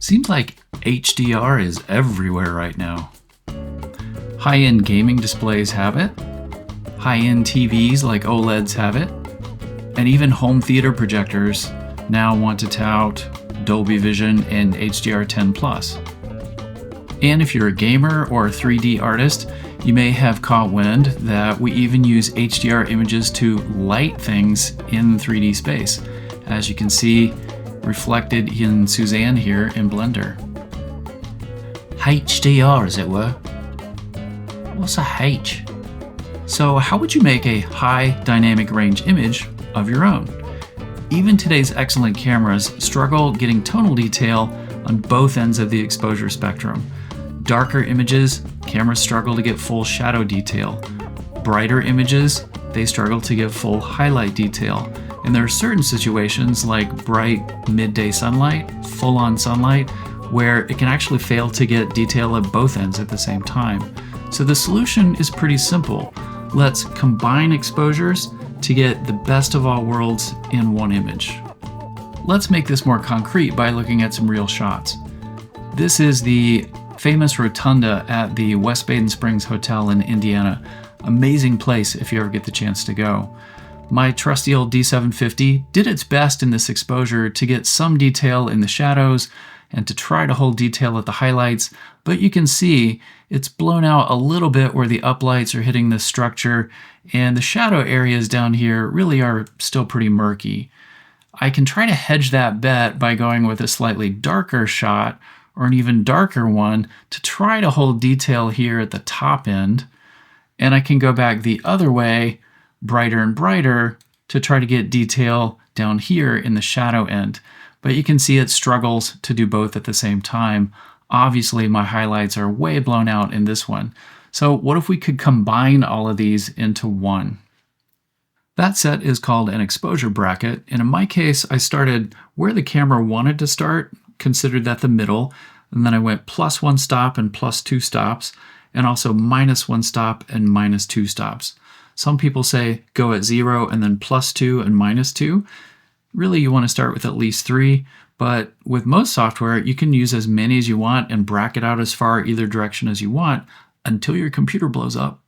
Seems like HDR is everywhere right now. High-end gaming displays have it, high-end TVs like OLEDs have it, and even home theater projectors now want to tout Dolby Vision and HDR10+. And if you're a gamer or a 3D artist, you may have caught wind that we even use HDR images to light things in 3D space, as you can see reflected in Suzanne here in Blender. HDR, as it were. What's a H? So how would you make a high dynamic range image of your own? Even today's excellent cameras struggle getting tonal detail on both ends of the exposure spectrum. Darker images, cameras struggle to get full shadow detail. Brighter images, they struggle to get full highlight detail. And there are certain situations like bright midday sunlight, full-on sunlight, where it can actually fail to get detail at both ends at the same time. So the solution is pretty simple. Let's combine exposures to get the best of all worlds in one image. Let's make this more concrete by looking at some real shots. This is the famous rotunda at the West Baden Springs Hotel in Indiana. Amazing place if you ever get the chance to go. My trusty old D750 did its best in this exposure to get some detail in the shadows and to try to hold detail at the highlights, but you can see it's blown out a little bit where the uplights are hitting the structure, and the shadow areas down here really are still pretty murky. I can try to hedge that bet by going with a slightly darker shot or an even darker one to try to hold detail here at the top end, and I can go back the other way, brighter and brighter, to try to get detail down here in the shadow end. But you can see it struggles to do both at the same time. Obviously, my highlights are way blown out in this one. So what if we could combine all of these into one? That set is called an exposure bracket, and in my case, I started where the camera wanted to start, considered that the middle, and then I went +1 stop and +2 stops, and also -1 stop and -2 stops. Some people say go at 0 and then +2 and -2. Really, you want to start with at least 3, but with most software, you can use as many as you want and bracket out as far either direction as you want until your computer blows up.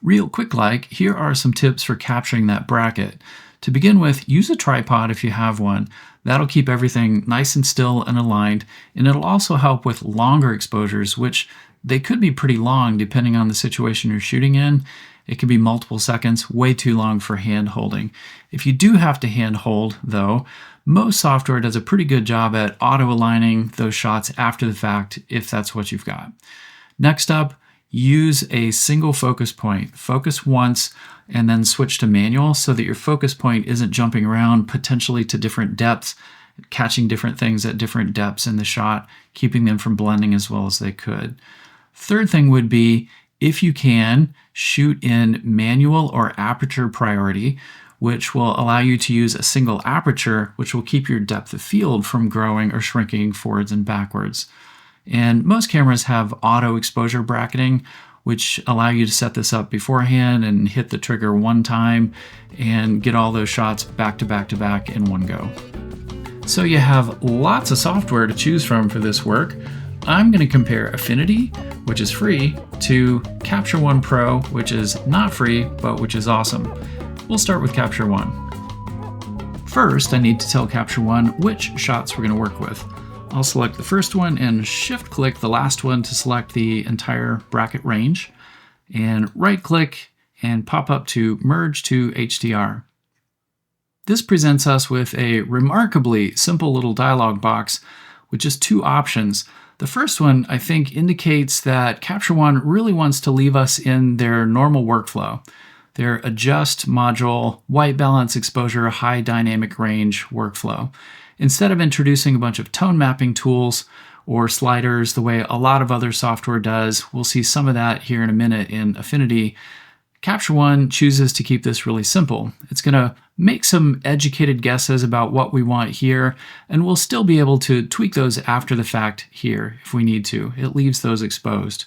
Real quick here are some tips for capturing that bracket. To begin with, use a tripod if you have one. That'll keep everything nice and still and aligned, and it'll also help with longer exposures, which they could be pretty long depending on the situation you're shooting in. It can be multiple seconds, way too long for hand holding. If you do have to hand hold, though, most software does a pretty good job at auto-aligning those shots after the fact if that's what you've got. Next up, use a single focus point. Focus once and then switch to manual so that your focus point isn't jumping around potentially to different depths, catching different things at different depths in the shot, keeping them from blending as well as they could. Third thing would be, if you can, shoot in manual or aperture priority, which will allow you to use a single aperture, which will keep your depth of field from growing or shrinking forwards and backwards. And most cameras have auto exposure bracketing, which allow you to set this up beforehand and hit the trigger one time and get all those shots back to back to back in one go. So you have lots of software to choose from for this work. I'm going to compare Affinity, which is free, to Capture One Pro, which is not free, but which is awesome. We'll start with Capture One. First, I need to tell Capture One which shots we're going to work with. I'll select the first one and shift-click the last one to select the entire bracket range, and right-click and pop up to Merge to HDR. This presents us with a remarkably simple little dialog box with just two options. The first one, I think, indicates that Capture One really wants to leave us in their normal workflow, their adjust module, white balance exposure, high dynamic range workflow. Instead of introducing a bunch of tone mapping tools or sliders the way a lot of other software does, we'll see some of that here in a minute in Affinity, Capture One chooses to keep this really simple. It's going to make some educated guesses about what we want here, and we'll still be able to tweak those after the fact here if we need to. It leaves those exposed.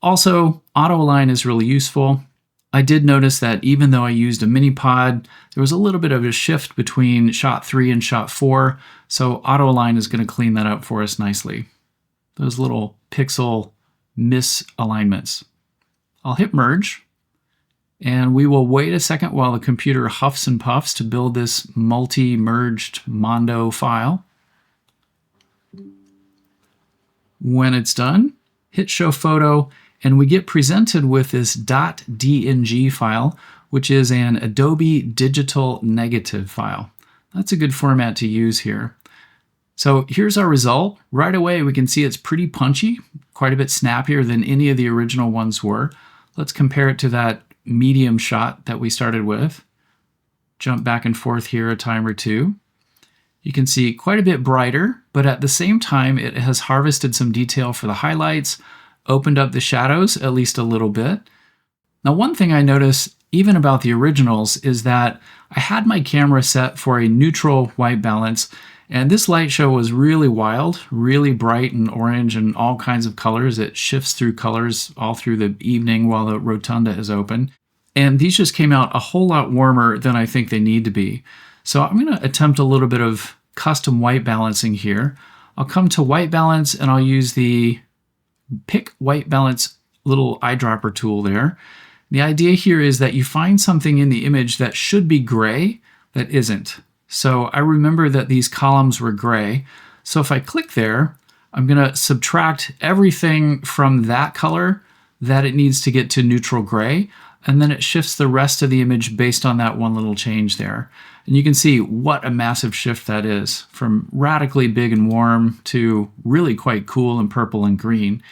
Also, auto align is really useful. I did notice that even though I used a mini pod, there was a little bit of a shift between shot 3 and shot 4, so auto align is going to clean that up for us nicely. Those little pixel misalignments. I'll hit merge, and we will wait a second while the computer huffs and puffs to build this multi-merged Mondo file. When it's done, hit show photo, and we get presented with this .dng file, which is an Adobe Digital Negative file. That's a good format to use here. So here's our result. Right away, we can see it's pretty punchy, quite a bit snappier than any of the original ones were. Let's compare it to that medium shot that we started with. Jump back and forth here a time or two. You can see quite a bit brighter, but at the same time, it has harvested some detail for the highlights, opened up the shadows at least a little bit. Now, one thing I noticed even about the originals is that I had my camera set for a neutral white balance, and this light show was really wild, really bright and orange and all kinds of colors. It shifts through colors all through the evening while the rotunda is open. And these just came out a whole lot warmer than I think they need to be. So I'm going to attempt a little bit of custom white balancing here. I'll come to white balance and I'll use the pick white balance little eyedropper tool there. The idea here is that you find something in the image that should be gray that isn't. So I remember that these columns were gray. So if I click there, I'm going to subtract everything from that color that it needs to get to neutral gray, and then it shifts the rest of the image based on that one little change there. And you can see what a massive shift that is, from radically big and warm to really quite cool and purple and green.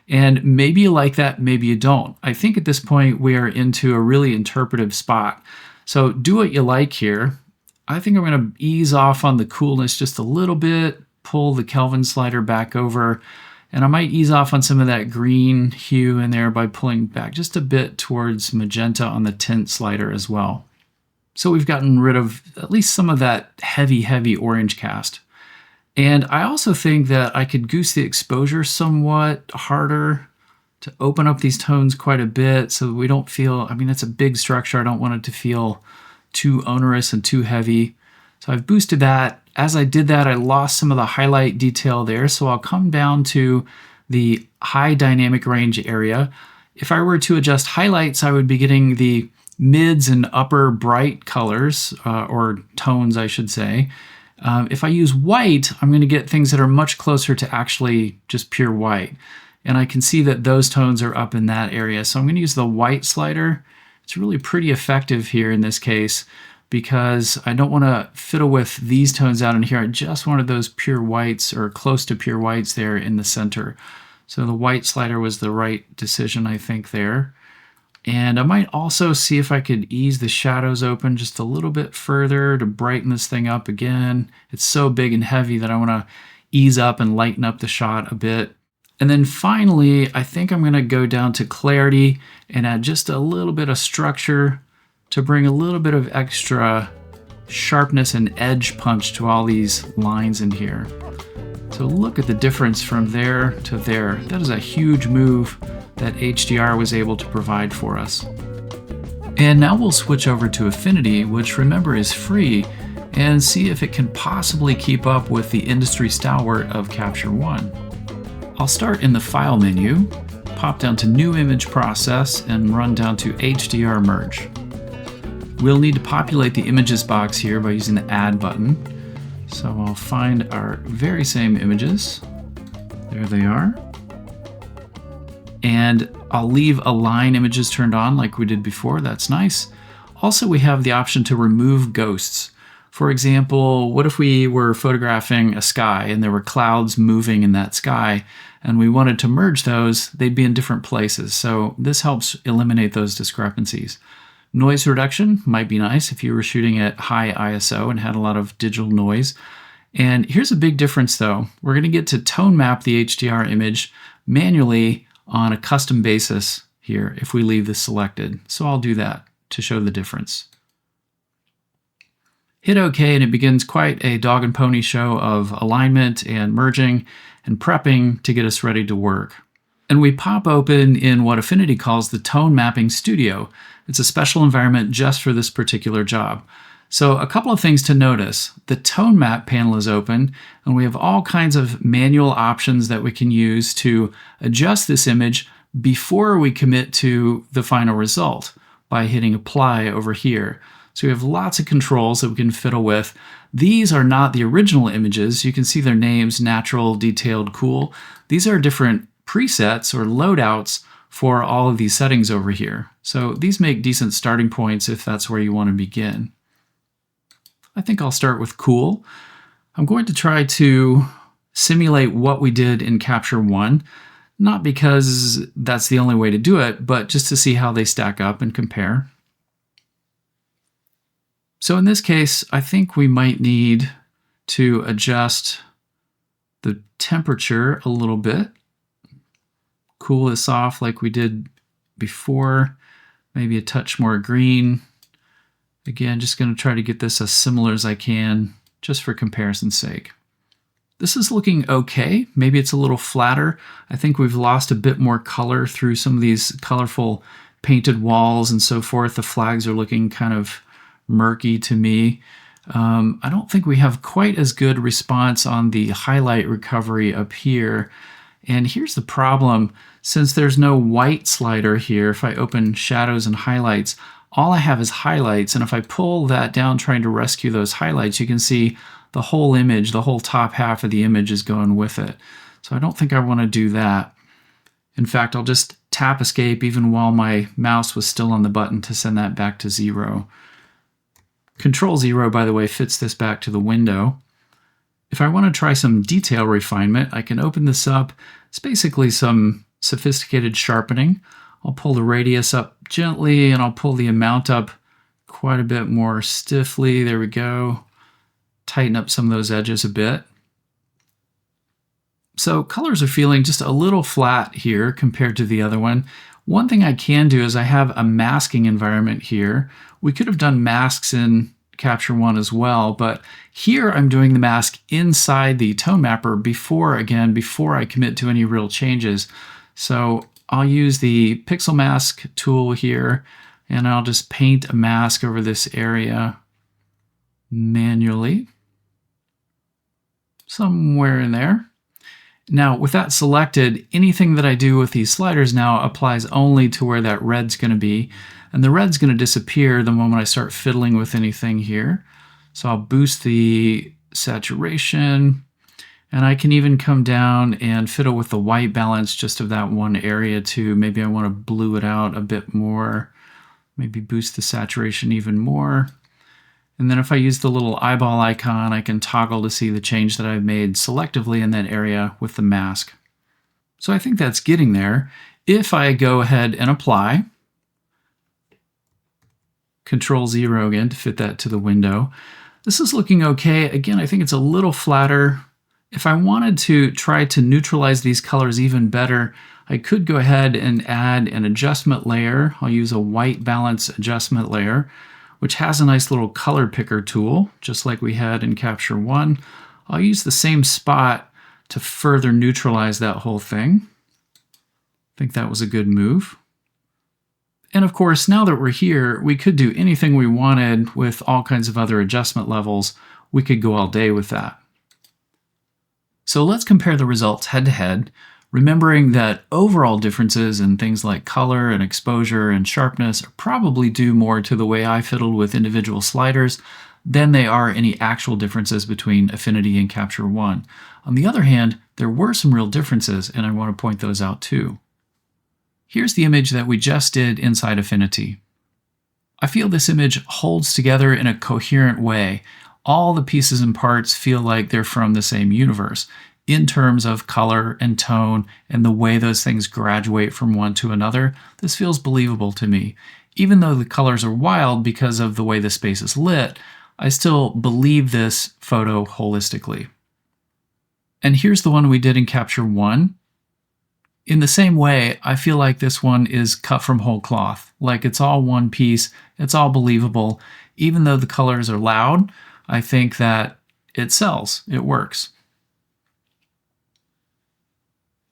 And maybe you like that, maybe you don't. I think at this point we are into a really interpretive spot. So do what you like here. I think I'm going to ease off on the coolness just a little bit, pull the Kelvin slider back over, and I might ease off on some of that green hue in there by pulling back just a bit towards magenta on the tint slider as well. So we've gotten rid of at least some of that heavy orange cast. And I also think that I could goose the exposure somewhat harder to open up these tones quite a bit so we don't feel, I mean, it's a big structure. I don't want it to feel too onerous and too heavy. So I've boosted that. As I did that, I lost some of the highlight detail there. So I'll come down to the high dynamic range area. If I were to adjust highlights, I would be getting the mids and upper bright colors, or tones, I should say. If I use white, I'm going to get things that are much closer to actually just pure white. And I can see that those tones are up in that area. So I'm going to use the white slider. It's really pretty effective here in this case because I don't want to fiddle with these tones out in here. I just wanted those pure whites or close to pure whites there in the center. So the white slider was the right decision, I think, there. And I might also see if I could ease the shadows open just a little bit further to brighten this thing up again. It's so big and heavy that I want to ease up and lighten up the shot a bit. And then finally, I think I'm going to go down to clarity and add just a little bit of structure to bring a little bit of extra sharpness and edge punch to all these lines in here. So look at the difference from there to there. That is a huge move that HDR was able to provide for us. And now we'll switch over to Affinity, which remember is free, and see if it can possibly keep up with the industry stalwart of Capture One. I'll start in the File menu, pop down to New Image Process, and run down to HDR Merge. We'll need to populate the Images box here by using the Add button. So I'll find our very same images. There they are. And I'll leave Align Images turned on like we did before. That's nice. Also, we have the option to remove ghosts. For example, what if we were photographing a sky and there were clouds moving in that sky and we wanted to merge those? They'd be in different places. So this helps eliminate those discrepancies. Noise reduction might be nice if you were shooting at high ISO and had a lot of digital noise. And here's a big difference though. We're going to get to tone map the HDR image manually on a custom basis here if we leave this selected. So I'll do that to show the difference. Hit OK and it begins quite a dog and pony show of alignment and merging and prepping to get us ready to work. And we pop open in what Affinity calls the Tone Mapping Studio. It's a special environment just for this particular job. So a couple of things to notice. The Tone Map panel is open, and we have all kinds of manual options that we can use to adjust this image before we commit to the final result by hitting Apply over here. So we have lots of controls that we can fiddle with. These are not the original images. You can see their names: natural, detailed, cool. These are different presets or loadouts for all of these settings over here. So these make decent starting points if that's where you want to begin. I think I'll start with cool. I'm going to try to simulate what we did in Capture One, not because that's the only way to do it, but just to see how they stack up and compare. So in this case, I think we might need to adjust the temperature a little bit. Cool this off like we did before, maybe a touch more green. Again, just going to try to get this as similar as I can, just for comparison's sake. This is looking okay. Maybe it's a little flatter. I think we've lost a bit more color through some of these colorful painted walls and so forth. The flags are looking kind of murky to me. I don't think we have quite as good response on the highlight recovery up here. And here's the problem. Since there's no white slider here, if I open shadows and highlights, all I have is highlights, and if I pull that down trying to rescue those highlights, you can see the whole image, the whole top half of the image is going with it. So I don't think I want to do that. In fact, I'll just tap escape even while my mouse was still on the button to send that back to 0. Control 0, by the way, fits this back to the window. If I want to try some detail refinement, I can open this up. It's basically some sophisticated sharpening. I'll pull the radius up gently, and I'll pull the amount up quite a bit more stiffly. There we go. Tighten up some of those edges a bit. So colors are feeling just a little flat here compared to the other one. One thing I can do is I have a masking environment here. We could have done masks in Capture One as well, but here I'm doing the mask inside the tone mapper before I commit to any real changes. So I'll use the pixel mask tool here, and I'll just paint a mask over this area manually, somewhere in there. Now, with that selected, anything that I do with these sliders now applies only to where that red's going to be, and the red's going to disappear the moment I start fiddling with anything here. So I'll boost the saturation, and I can even come down and fiddle with the white balance just of that one area too. Maybe I want to blue it out a bit more, maybe boost the saturation even more. And then if I use the little eyeball icon, I can toggle to see the change that I've made selectively in that area with the mask. So I think that's getting there. If I go ahead and apply, Control 0 again to fit that to the window, this is looking okay. Again, I think it's a little flatter. If I wanted to try to neutralize these colors even better, I could go ahead and add an adjustment layer. I'll use a white balance adjustment layer, which has a nice little color picker tool, just like we had in Capture One. I'll use the same spot to further neutralize that whole thing. I think that was a good move. And of course, now that we're here, we could do anything we wanted with all kinds of other adjustment levels. We could go all day with that. So let's compare the results head to head, remembering that overall differences in things like color and exposure and sharpness are probably due more to the way I fiddled with individual sliders than they are any actual differences between Affinity and Capture One. On the other hand, there were some real differences, and I want to point those out too. Here's the image that we just did inside Affinity. I feel this image holds together in a coherent way. All the pieces and parts feel like they're from the same universe in terms of color and tone and the way those things graduate from one to another. This feels believable to me. Even though the colors are wild because of the way the space is lit, I still believe this photo holistically. And here's the one we did in Capture One. In the same way, I feel like this one is cut from whole cloth. Like it's all one piece, it's all believable. Even though the colors are loud, I think that it sells, it works.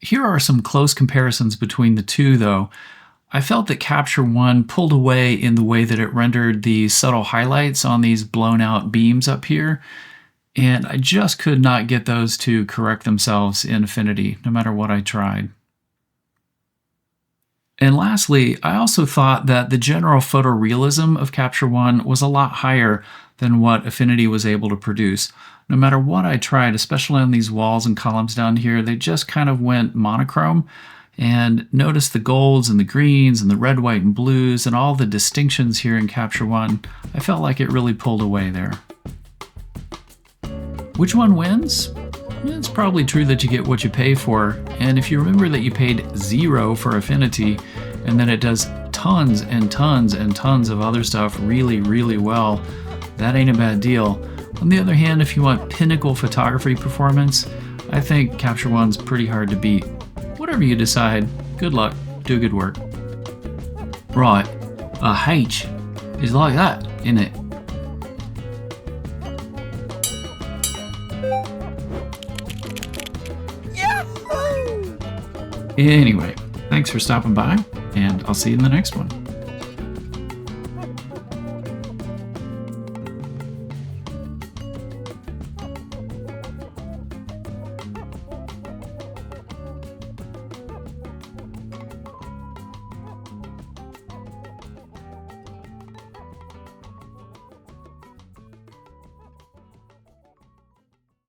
Here are some close comparisons between the two, though. I felt that Capture One pulled away in the way that it rendered the subtle highlights on these blown out beams up here, and I just could not get those to correct themselves in Affinity, no matter what I tried. And lastly, I also thought that the general photorealism of Capture One was a lot higher than what Affinity was able to produce. No matter what I tried, especially on these walls and columns down here, they just kind of went monochrome. And notice the golds and the greens and the red, white, and blues and all the distinctions here in Capture One. I felt like it really pulled away there. Which one wins? It's probably true that you get what you pay for, and if you remember that you paid 0 for Affinity, and then it does tons and tons and tons of other stuff really, really well, that ain't a bad deal. On the other hand, if you want pinnacle photography performance, I think Capture One's pretty hard to beat. Whatever you decide, good luck, do good work. Right, a H is like that, isn't it? Anyway, thanks for stopping by, and I'll see you in the next one.